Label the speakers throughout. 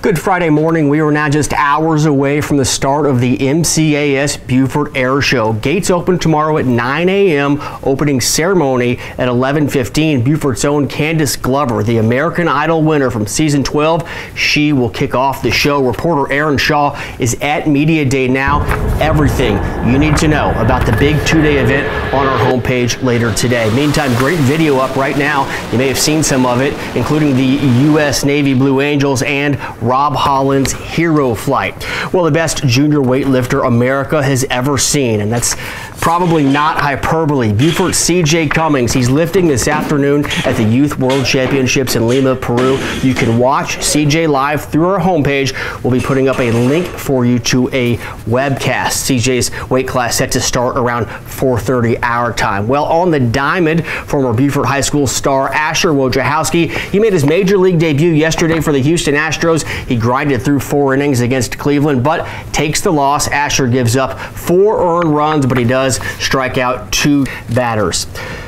Speaker 1: Good Friday morning. We are now just hours away from the start of the MCAS Buford Air Show. Gates open tomorrow at 9 a.m. Opening ceremony at 11:15. Buford's own Candace Glover, the American Idol winner from season 12, she will kick off the show. Reporter Aaron Shaw is at Media Day now. Everything you need to know about the big two-day event on our homepage later today. Meantime, great video up right now. You may have seen some of it, including the U.S. Navy Blue Angels and Rob Holland's hero flight. Well, the best junior weightlifter America has ever seen, and that's probably not hyperbole. Buford's CJ Cummings, he's lifting this afternoon at the Youth World Championships in Lima, Peru. You can watch CJ live through our homepage. We'll be putting up a link for you to a webcast. CJ's weight class set to start around 4:30 our time. Well, on the diamond, former Buford High School star Asher Wojciechowski, he made his major league debut yesterday for the Houston Astros. He grinded through 4 innings against Cleveland, but takes the loss. Asher gives up 4 earned runs, but he does strike out 2 batters.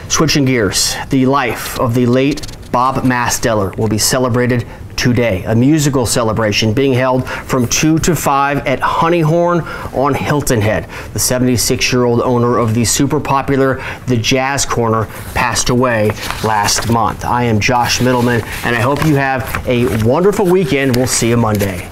Speaker 1: Switching gears, the life of the late Bob Masteller will be celebrated today. A musical celebration being held from 2 to 5 at Honeyhorn on Hilton Head. The 76-year-old owner of the super popular The Jazz Corner passed away last month. I am Josh Middleman, and I hope you have a wonderful weekend. We'll see you Monday.